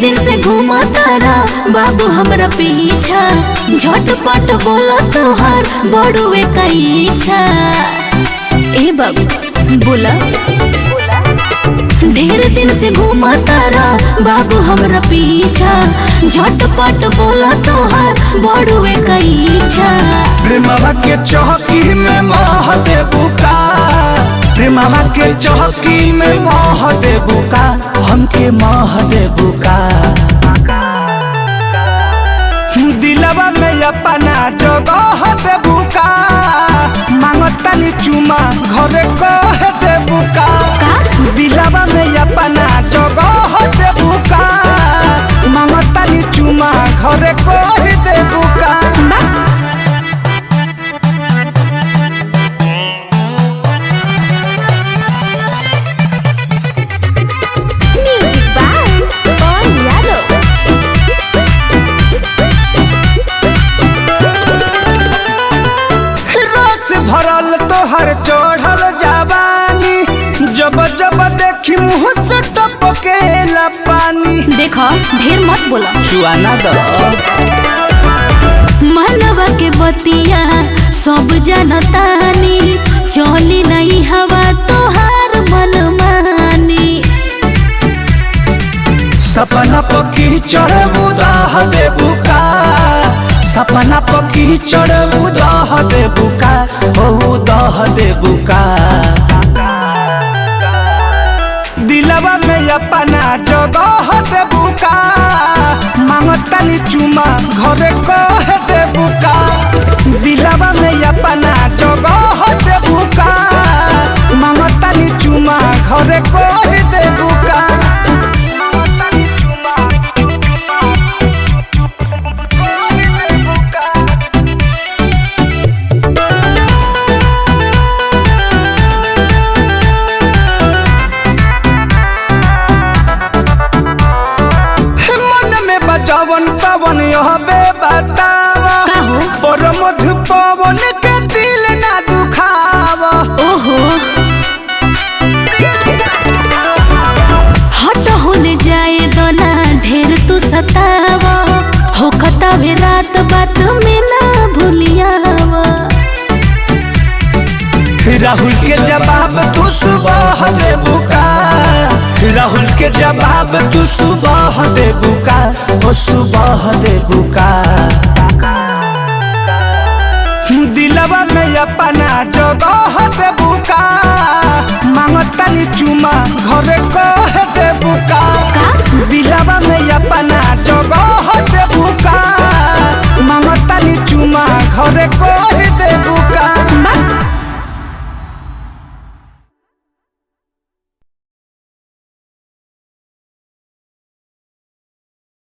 दिन से घूमा तारा बाबू हमरा पीछा, झटपट बोला तोहार बड़ुए का इच्छा। ए बाबू बोला, ढेर दिन से घूमा तारा बाबू हमरा पीछा, झटपट बोला तोहार बड़ुए का इच्छा। प्रेमवा के चौकी में मोह दे बुका, प्रेमवा के चौकी में मोह दे बुका, हमके मोह दे बुका। दिलवा में अपना जगह दे बुका, मांगतानी चुमा घरे कह दे बुका। दिलवा में अपना जगह दे बुका, मांगतानी चुमा घरे कह दे बुका। भरल तोहर चढ़ल जवानी, जब जब देखी मुँह से टपकेला पानी। देखो ढेर मत बोला, चुआना दो मनवा के बतिया सब जनतानी, चली नहीं हवा तोहार मन मानी। सपना पकी चढ़ उदाह दे बुका, सपना पकी चढ़ उदाह दे बुका, उदाह दे बुका। दिलवा में अपना जगह दे बुका, मांगतानी चुमा घरे कह दे बुका। दिलवा में अपना जगह दे बुका, मांगतानी चुमा घरे कह दे बुका। जवन पवन यहबे बतावा, पर मधु पवन के दिल ना दुखावा। ओहो हट होने जाए दोना ढेर तू सतावा, हो खतावे रात बात में ना भूलियावा। राहुल के जवाब तू सुबह दे बुका, राहुल के जवाब तू सुबह दे बुका, ओ सुबह दे बुका। दिलवा में अपना जगह दे बुका, मांगतानी चुमा घरे कह दे बुका। दिलवा में अपना जगह दे बुका, मांगतानी चुमा घरे कह